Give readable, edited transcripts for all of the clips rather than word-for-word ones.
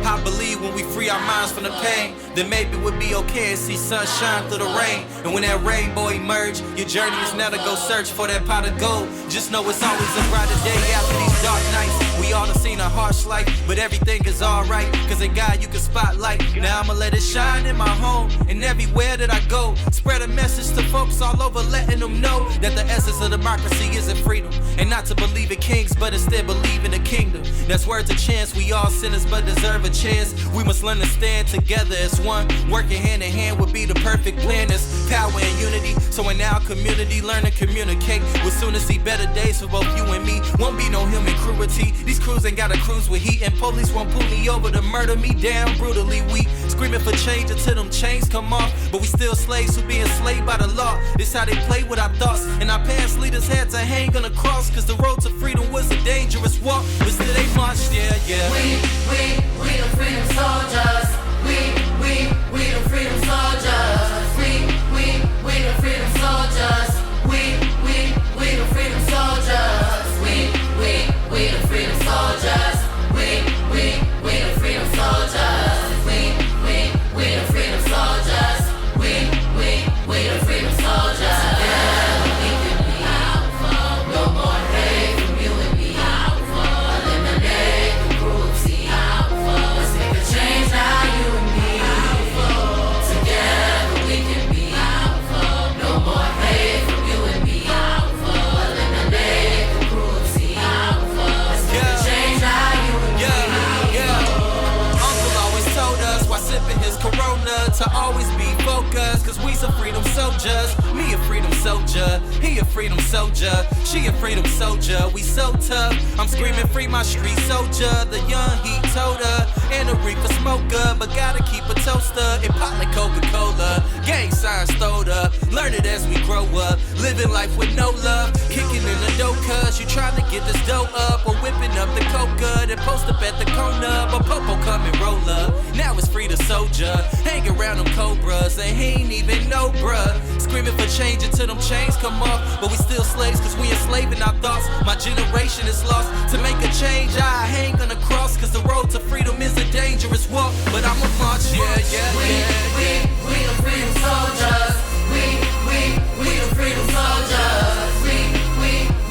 I believe when we free our minds from the pain, then maybe we'll be okay and see sunshine through the rain. And when that rainbow emerge, your journey is now to go search for that pot of gold. Just know it's always a brighter day after these dark nights. We all have seen a harsh life, but everything is alright, cause in God you can spotlight. Now I'ma let it shine in my home and everywhere that I go. Spread a message to folks all over, letting them know that the essence of democracy isn't freedom, and not to believe in kings, but instead believe in the kingdom. That's worth a chance. We all sinners but deserve a chance. We must learn to stand together as one. Working hand in hand would be the perfect plan. There's power and unity, so in our community learn to communicate. We'll soon see better days for both you and me. Won't be no human cruelty. These crews ain't gotta cruise with heat, and police won't pull me over to murder me down brutally. We screaming for change until them chains come off, but we still slaves who be enslaved by the law. This how they play with our thoughts, and our past leaders had to hang on a cross, cause the road to freedom was a dangerous walk, but still they marched, yeah. We the freedom soldiers. We the freedom soldiers. We the freedom soldiers. We the freedom soldiers. We the freedom soldiers. We the freedom soldiers. We the freedom soldiers. We the freedom soldiers. Together we can be powerful. No more hate from you and me. Powerful. Eliminate the cruelty. Powerful. Let's make a change now, you and me. Powerful. Together we can be powerful. No more hate from you and me. Powerful. Eliminate the cruelty. Powerful. Let's make a change now, you and me. Uncle always told us while sipping his Corona to always be focused, cause we some freedom soldiers. Me a freedom soldier, he a freedom soldier, she a freedom soldier. We so tough, I'm screaming free my street soldier. The young heat toter and a reefer smoker, but gotta keep a toaster and pot like Coca-Cola. Gang signs stowed up, learn it as we grow up. Living life with no love, kicking in the dough cause you trying to get this dough up, or whipping up the coca, then post up at the corner, but Popo come and roll up. Now it's free the soldier, hang around them cobras, and he ain't even know bruh. Screaming for change until them chains come off, but we still slaves cause we enslaving our thoughts. My generation is lost, to make a change I hang on the cross, cause the road to freedom is a dangerous walk, but I'ma march, We the freedom soldiers. We the freedom soldiers. We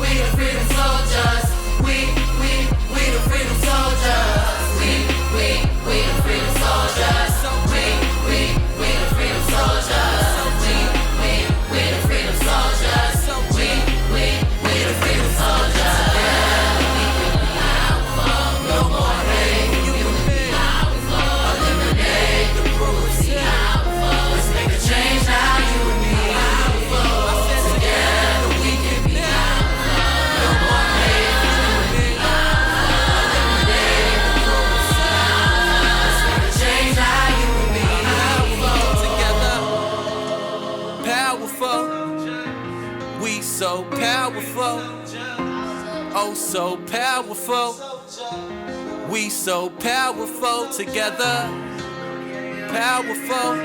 the freedom soldiers. We the freedom soldiers. We the freedom soldiers. We the freedom soldiers. We the freedom soldiers. We the freedom soldiers. We can be powerful. No more hate. You can be powerful. Eliminate the cruelty. Powerful. Let's make a change now, you and me. Powerful. Together we can be powerful. No more hate. You and me. Eliminate the cruelty. Let's make a change now, you and me. Together, powerful. We so powerful. Oh, so powerful. We so powerful together. Powerful.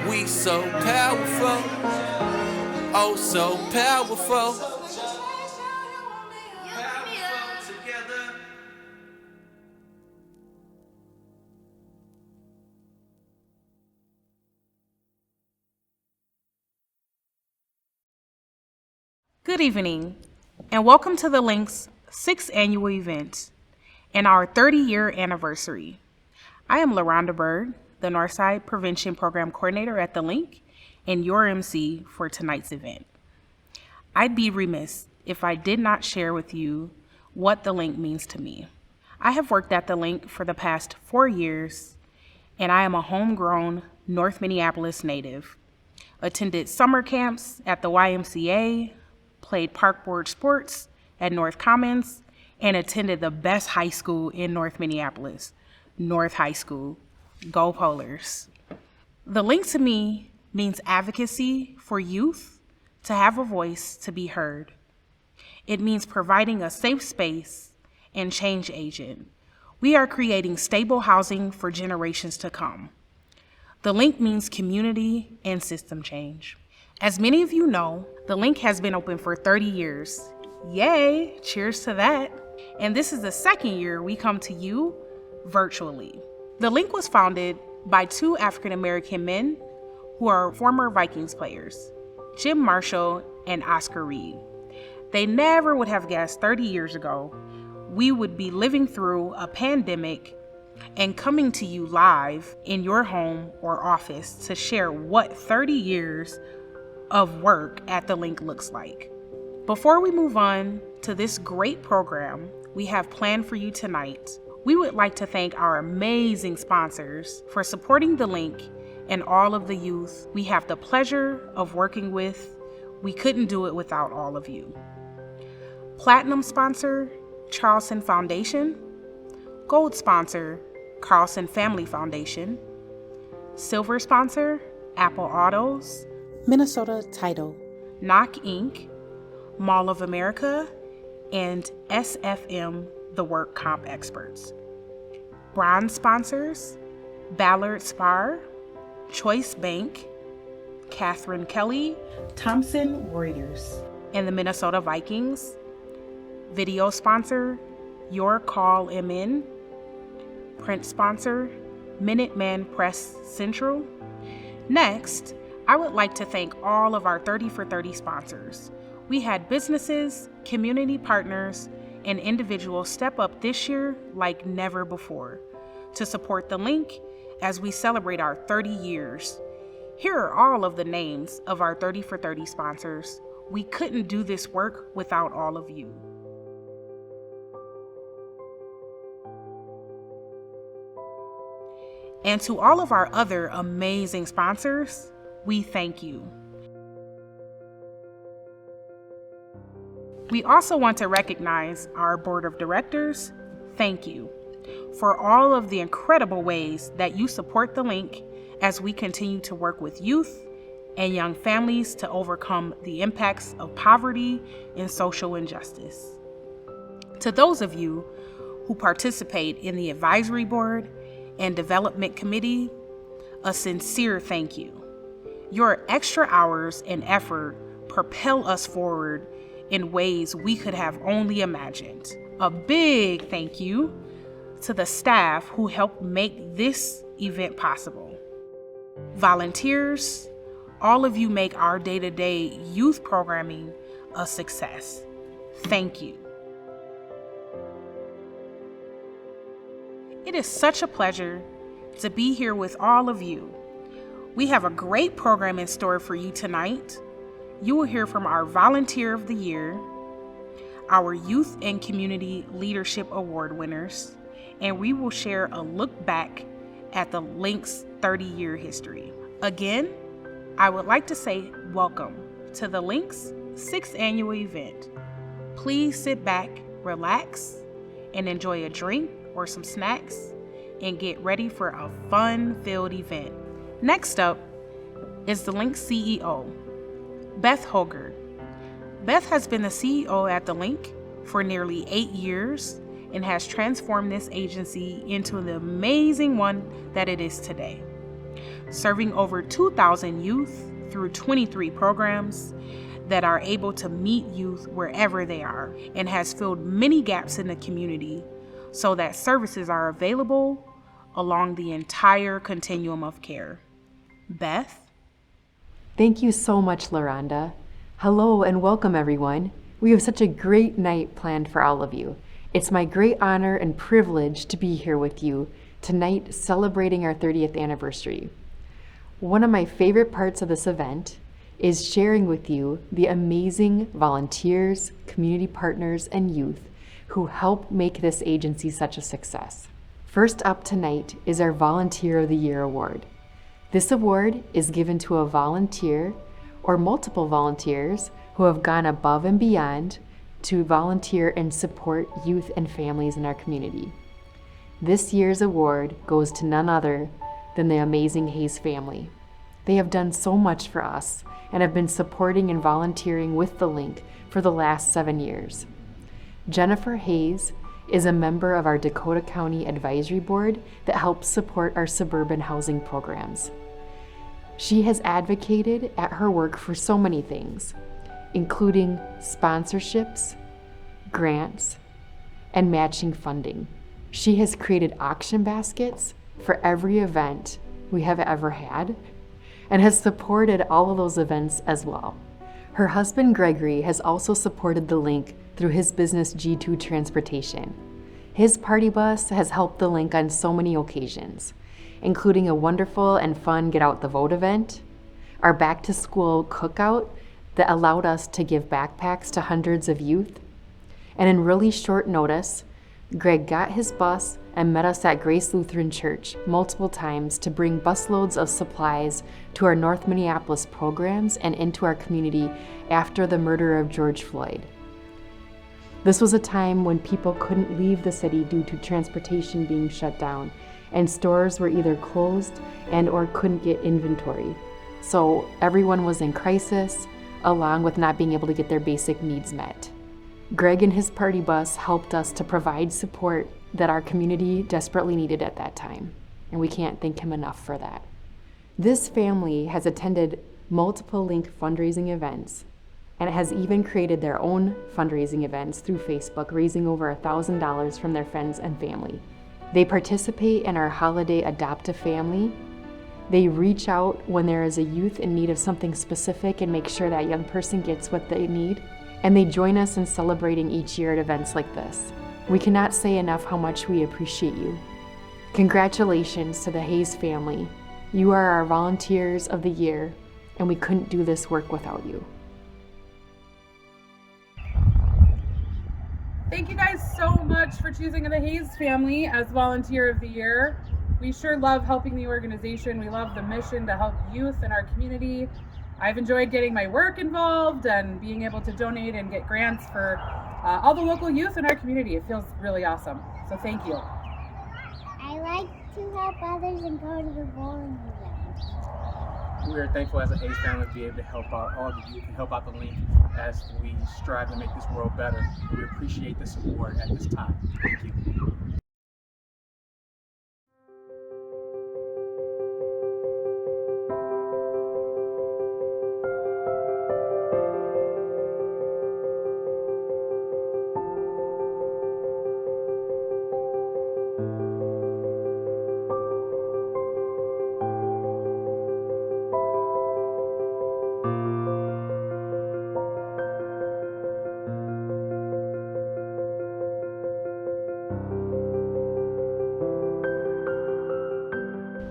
We so powerful. Oh, so powerful. Together. Good evening, and welcome to the Link's 6th annual event and our 30-year anniversary. I am LaRonda Bird, the Northside Prevention Program Coordinator at the Link, and your MC for tonight's event. I'd be remiss if I did not share with you what the Link means to me. I have worked at the Link for the past 4 years, and I am a homegrown North Minneapolis native. Attended summer camps at the YMCA, played parkboard sports at North Commons, and attended the best high school in North Minneapolis, North High School. Go Polars. The Link to me means advocacy for youth to have a voice to be heard. It means providing a safe space and change agent. We are creating stable housing for generations to come. The Link means community and system change. As many of you know, the Link has been open for 30 years. Yay! Cheers to that. And this is the second year we come to you virtually. The Link was founded by two African American men who are former Vikings players, Jim Marshall and Oscar Reed. They never would have guessed 30 years ago we would be living through a pandemic and coming to you live in your home or office to share what 30 years of work at the Link looks like. Before we move on to this great program we have planned for you tonight, we would like to thank our amazing sponsors for supporting the Link and all of the youth we have the pleasure of working with. We couldn't do it without all of you. Platinum sponsor, Charleston Foundation. Gold sponsor, Carlson Family Foundation. Silver sponsor, Apple Autos. Minnesota Title. Knock Inc., Mall of America, and SFM, the Work Comp Experts. Bronze sponsors, Ballard Spar, Choice Bank, Catherine Kelly, Thomson Reuters, and the Minnesota Vikings. Video sponsor, Your Call MN. Print sponsor, Minuteman Press Central. Next, I would like to thank all of our 30 for 30 sponsors. We had businesses, community partners, and individuals step up this year like never before to support the Link as we celebrate our 30 years. Here are all of the names of our 30 for 30 sponsors. We couldn't do this work without all of you. And to all of our other amazing sponsors, we thank you. We also want to recognize our board of directors. Thank you for all of the incredible ways that you support the Link as we continue to work with youth and young families to overcome the impacts of poverty and social injustice. To those of you who participate in the advisory board and development committee, a sincere thank you. Your extra hours and effort propel us forward in ways we could have only imagined. A big thank you to the staff who helped make this event possible. Volunteers, all of you make our day-to-day youth programming a success. Thank you. It is such a pleasure to be here with all of you. We have a great program in store for you tonight. You will hear from our Volunteer of the Year, our Youth and Community Leadership Award winners, and we will share a look back at the Link's 30-year history. Again, I would like to say welcome to the Link's 6th annual event. Please sit back, relax, and enjoy a drink or some snacks, and get ready for a fun-filled event. Next up is the Link CEO, Beth Hoger. Beth has been the CEO at the Link for nearly 8 years and has transformed this agency into the amazing one that it is today, serving over 2,000 youth through 23 programs that are able to meet youth wherever they are, and has filled many gaps in the community so that services are available along the entire continuum of care. Beth? Thank you so much, LaRonda. Hello and welcome, everyone. We have such a great night planned for all of you. It's my great honor and privilege to be here with you tonight celebrating our 30th anniversary. One of my favorite parts of this event is sharing with you the amazing volunteers, community partners, and youth who help make this agency such a success. First up tonight is our Volunteer of the Year Award. This award is given to a volunteer or multiple volunteers who have gone above and beyond to volunteer and support youth and families in our community. This year's award goes to none other than the amazing Hayes family. They have done so much for us and have been supporting and volunteering with the Link for the last 7 years. Jennifer Hayes is a member of our Dakota County Advisory Board that helps support our suburban housing programs. She has advocated at her work for so many things, including sponsorships, grants, and matching funding. She has created auction baskets for every event we have ever had and has supported all of those events as well. Her husband Gregory has also supported the Link through his business G2 Transportation. His party bus has helped the Link on so many occasions, including a wonderful and fun Get Out the Vote event, our back to school cookout that allowed us to give backpacks to hundreds of youth, and in really short notice, Greg got his bus and met us at Grace Lutheran Church multiple times to bring busloads of supplies to our North Minneapolis programs and into our community after the murder of George Floyd. This was a time when people couldn't leave the city due to transportation being shut down, and stores were either closed and or couldn't get inventory. So everyone was in crisis, along with not being able to get their basic needs met. Greg and his party bus helped us to provide support that our community desperately needed at that time, and we can't thank him enough for that. This family has attended multiple Link fundraising events and has even created their own fundraising events through Facebook, raising over $1,000 from their friends and family. They participate in our holiday Adopt a Family. They reach out when there is a youth in need of something specific and make sure that young person gets what they need. And they join us in celebrating each year at events like this. We cannot say enough how much we appreciate you. Congratulations to the Hayes family. You are our volunteers of the year, and we couldn't do this work without you. Thank you guys so much for choosing the Hayes family as Volunteer of the Year. We sure love helping the organization. We love the mission to help youth in our community. I've enjoyed getting my work involved and being able to donate and get grants for all the local youth in our community. It feels really awesome. So thank you. I like to help others and go to the bowling event. We are thankful as a Hayes family to be able to help out all the youth and help out the Link as we strive to make this world better. We appreciate the support at this time. Thank you.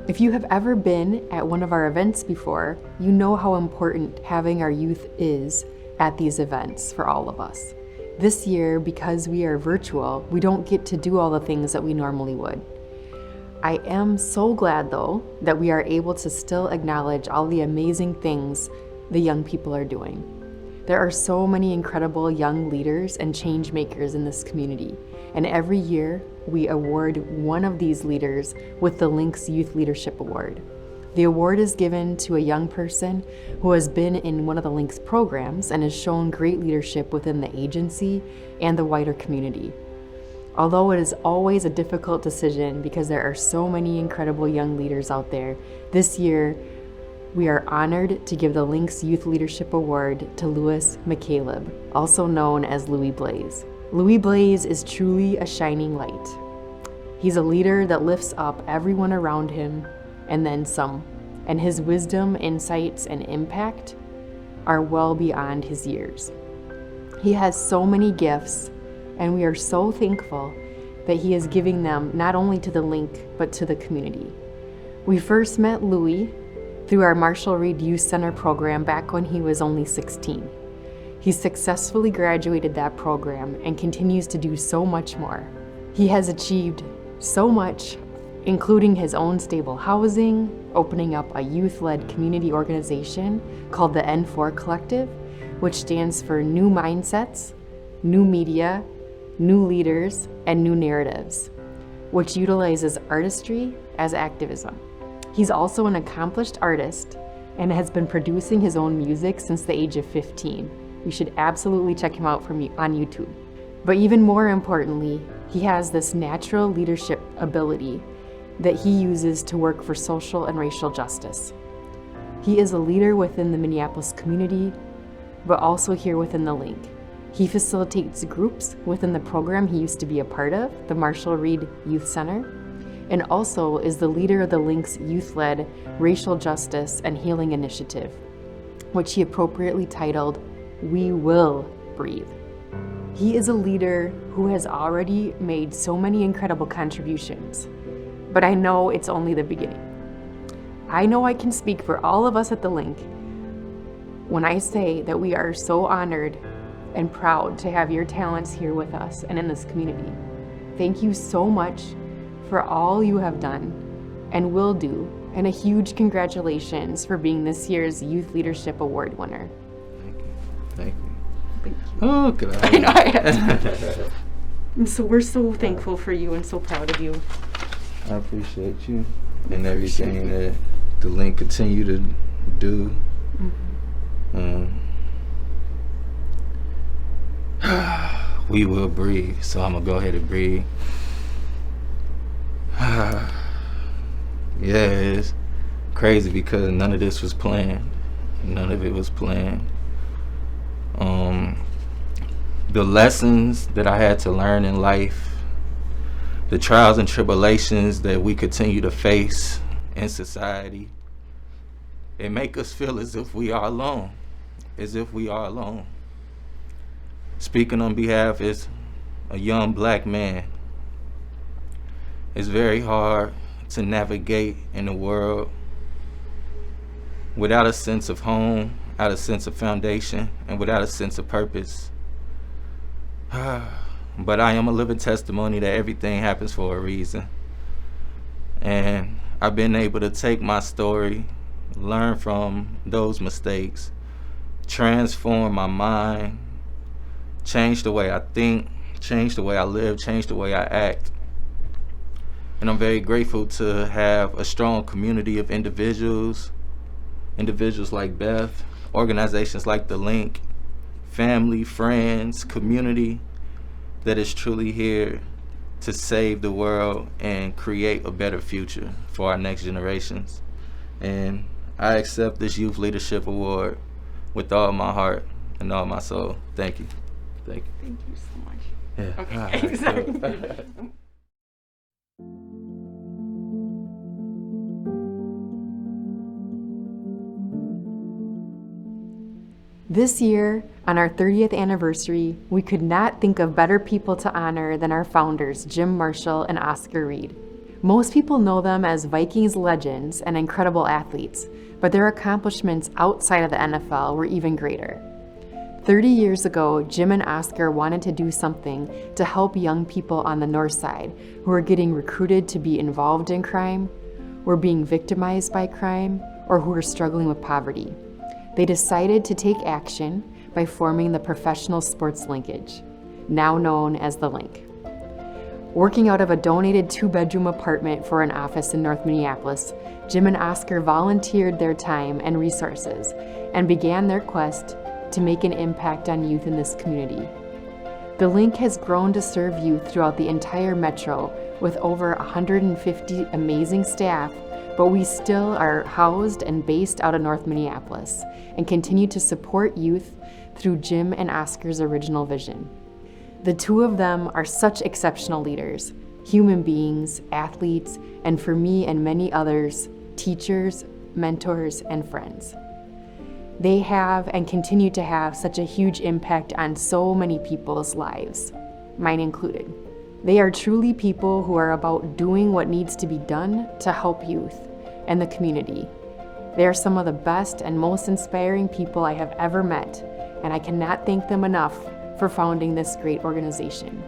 If you have ever been at one of our events before, you know how important having our youth is at these events for all of us. This year, because we are virtual, we don't get to do all the things that we normally would. I am so glad, though, that we are able to still acknowledge all the amazing things the young people are doing. There are so many incredible young leaders and change makers in this community, and every year we award one of these leaders with the Link's Youth Leadership Award. The award is given to a young person who has been in one of the Link's programs and has shown great leadership within the agency and the wider community. Although it is always a difficult decision because there are so many incredible young leaders out there, this year we are honored to give the Link's Youth Leadership Award to Louis McCaleb, also known as Louis Blaze. Louis Blaze is truly a shining light. He's a leader that lifts up everyone around him and then some, and his wisdom, insights, and impact are well beyond his years. He has so many gifts, and we are so thankful that he is giving them not only to the Link, but to the community. We first met Louis through our Marshall Reed Youth Center program back when he was only 16. He successfully graduated that program and continues to do so much more. He has achieved so much, including his own stable housing, opening up a youth-led community organization called the N4 Collective, which stands for New Mindsets, New Media, New Leaders, and New Narratives, which utilizes artistry as activism. He's also an accomplished artist and has been producing his own music since the age of 15. You should absolutely check him out on YouTube. But even more importantly, he has this natural leadership ability that he uses to work for social and racial justice. He is a leader within the Minneapolis community, but also here within the Link. He facilitates groups within the program he used to be a part of, the Marshall Reed Youth Center, and also is the leader of the Link's youth-led Racial Justice and Healing Initiative, which he appropriately titled, We Will Breathe. He is a leader who has already made so many incredible contributions, but I know it's only the beginning. I know I can speak for all of us at the Link when I say that we are so honored and proud to have your talents here with us and in this community. Thank you so much for all you have done and will do, and a huge congratulations for being this year's Youth Leadership Award winner. Thank you. Oh, God. I know. So we're so thankful for you and so proud of you. I appreciate you and everything that the Link continue to do. We will breathe, so I'm gonna go ahead and breathe. Yeah, it's crazy because none of this was planned. None of it was planned. The lessons that I had to learn in life, the trials and tribulations that we continue to face in society, it make us feel as if we are alone, Speaking on behalf as a young black man, it's very hard to navigate in the world without a sense of home, without a sense of foundation, and without a sense of purpose. But I am a living testimony that everything happens for a reason. And I've been able to take my story, learn from those mistakes, transform my mind, change the way I think, change the way I live, change the way I act. And I'm very grateful to have a strong community of individuals like Beth, organizations like the Link, family, friends, community that is truly here to save the world and create a better future for our next generations. And I accept this Youth Leadership Award with all my heart and all my soul. Thank you. Thank you. Thank you so much. Yeah. Okay, All right, exactly. This year, on our 30th anniversary, we could not think of better people to honor than our founders, Jim Marshall and Oscar Reed. Most people know them as Vikings legends and incredible athletes, but their accomplishments outside of the NFL were even greater. 30 years ago, Jim and Oscar wanted to do something to help young people on the north side who were getting recruited to be involved in crime, were being victimized by crime, or who were struggling with poverty. They decided to take action by forming the Professional Sports Linkage, now known as the Link. Working out of a donated 2-bedroom apartment for an office in North Minneapolis, Jim and Oscar volunteered their time and resources and began their quest to make an impact on youth in this community. The Link has grown to serve youth throughout the entire metro with over 150 amazing staff, but we still are housed and based out of North Minneapolis and continue to support youth through Jim and Oscar's original vision. The two of them are such exceptional leaders, human beings, athletes, and for me and many others, teachers, mentors, and friends. They have and continue to have such a huge impact on so many people's lives, mine included. They are truly people who are about doing what needs to be done to help youth and the community. They are some of the best and most inspiring people I have ever met, and I cannot thank them enough for founding this great organization.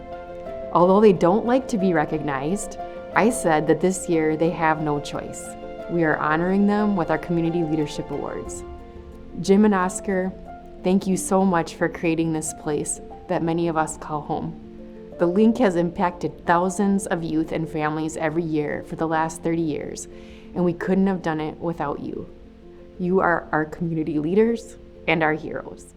Although they don't like to be recognized, I said that this year they have no choice. We are honoring them with our Community Leadership Awards. Jim and Oscar, thank you so much for creating this place that many of us call home. The Link has impacted thousands of youth and families every year for the last 30 years, and we couldn't have done it without you. You are our community leaders and our heroes.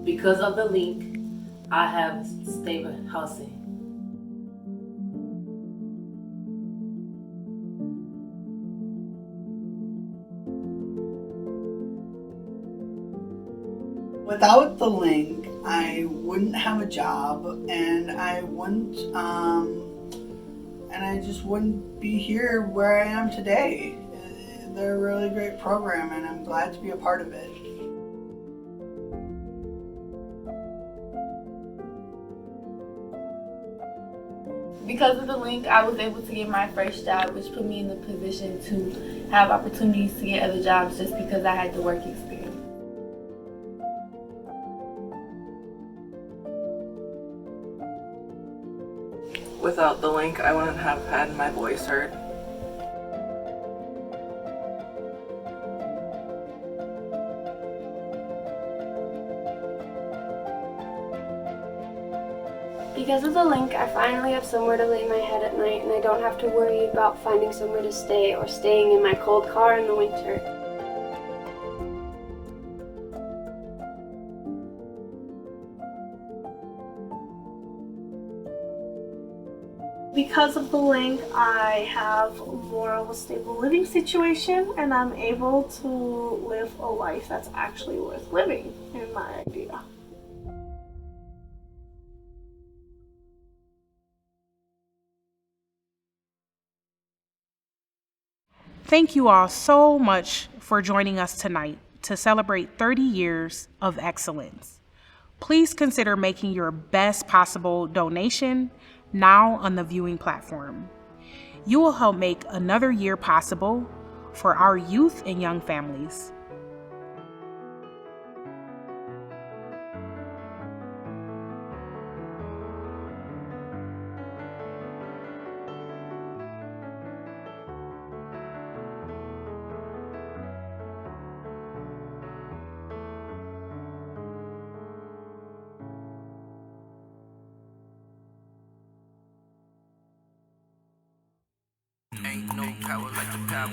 Because of the link, I have stable housing. Without the link, I wouldn't have a job, and I just wouldn't be here where I am today. they're a really great program, and I'm glad to be a part of it. Because of the link, I was able to get my first job, which put me in the position to have opportunities to get other jobs just because I had the work experience. Without the link, I wouldn't have had my voice heard. Because of the link, I finally have somewhere to lay my head at night, and I don't have to worry about finding somewhere to stay or staying in my cold car in the winter. Because of the link, I have more of a stable living situation, and I'm able to live a life that's actually worth living, in my idea. Thank you all so much for joining us tonight to celebrate 30 years of excellence. Please consider making your best possible donation now on the viewing platform. You will help make another year possible for our youth and young families.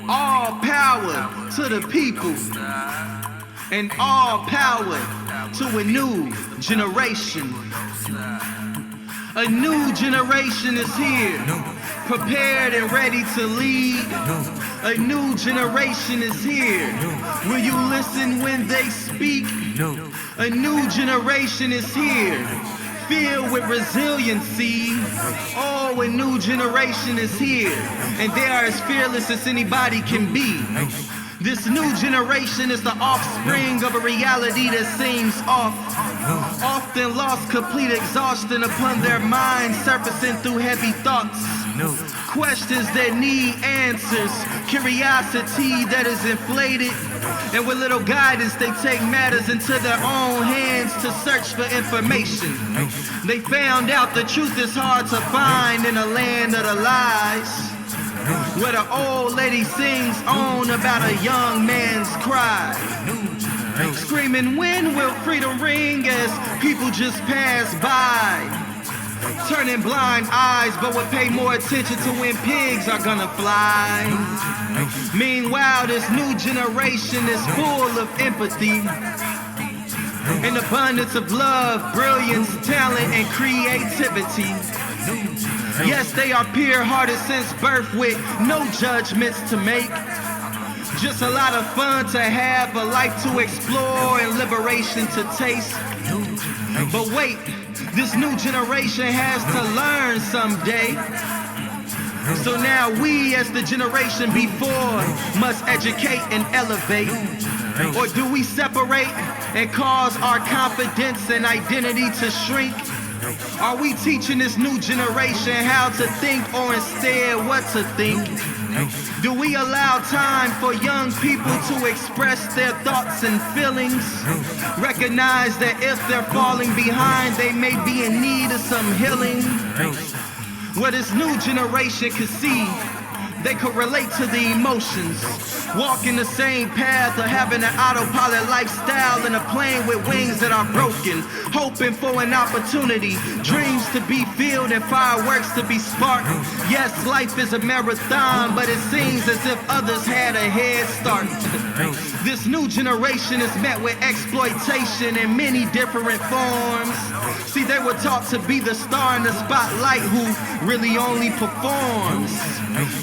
All power to the people, and all power to a new generation. A new generation is here, prepared and ready to lead. A new generation is here. Will you listen when they speak? A new generation is here, filled with resiliency. Oh, a new generation is here, and they are as fearless as anybody can be. This new generation is the offspring of a reality that seems often lost complete exhaustion upon their minds, surfacing through heavy thoughts. Questions that need answers, curiosity that is inflated, and with little guidance they take matters into their own hands to search for information. They found out the truth is hard to find in a land of the lies, where the old lady sings on about a young man's cry, screaming, when will freedom ring, as people just pass by, turning blind eyes, but would pay more attention to when pigs are gonna fly. Meanwhile, this new generation is full of empathy, an abundance of love, brilliance, talent, and creativity. Yes, they are pure-hearted since birth with no judgments to make. Just a lot of fun to have, a life to explore, and liberation to taste. But wait, this new generation has to learn someday. So now we, as the generation before, must educate and elevate. Or do we separate and cause our confidence and identity to shrink? Are we teaching this new generation how to think, or instead what to think? Do we allow time for young people to express their thoughts and feelings? Recognize that if they're falling behind, they may be in need of some healing. What this new generation could see, they could relate to the emotions, walking the same path of having an autopilot lifestyle in a plane with wings that are broken, hoping for an opportunity, dreams to be filled and fireworks to be sparked. Yes, life is a marathon, but it seems as if others had a head start. This new generation is met with exploitation in many different forms. See, they were taught to be the star in the spotlight who really only performs.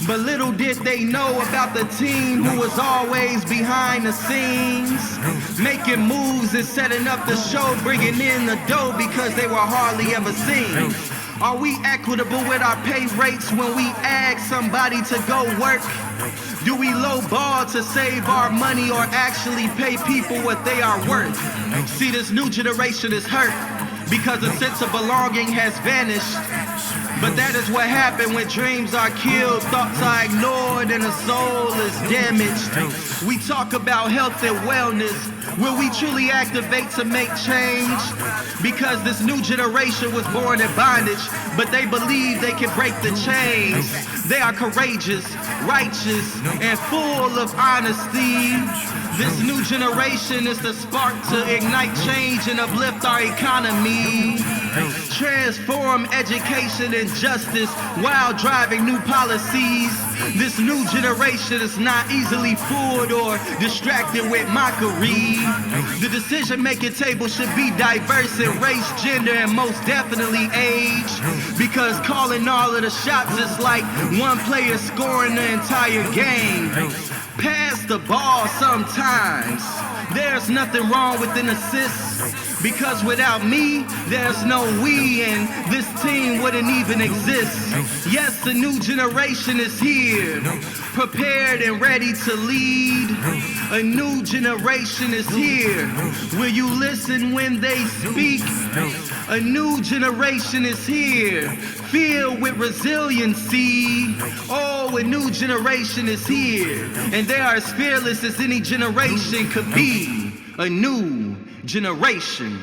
But little did they know about the team who was always behind the scenes, making moves and setting up the show, bringing in the dough because they were hardly ever seen. Are we equitable with our pay rates when we ask somebody to go work? Do we lowball to save our money or actually pay people what they are worth? See, this new generation is hurt because a sense of belonging has vanished. But that is what happened when dreams are killed, thoughts are ignored, and a soul is damaged. We talk about health and wellness. Will we truly activate to make change? Because this new generation was born in bondage, but they believe they can break the chains. They are courageous, righteous, and full of honesty. This new generation is the spark to ignite change and uplift our economy. Transform education and justice while driving new policies. This new generation is not easily fooled or distracted with mockery. The decision-making table should be diverse in race, gender, and most definitely age. Because calling all of the shots is like one player scoring the entire game. Pass the ball sometimes. There's nothing wrong with an assist, because without me, there's no we, and this team wouldn't even exist. Yes, the new generation is here, prepared and ready to lead. A new generation is here. Will you listen when they speak? A new generation is here, filled with resiliency. Oh, a new generation is here, and they are as fearless as any generation could be. A new generation.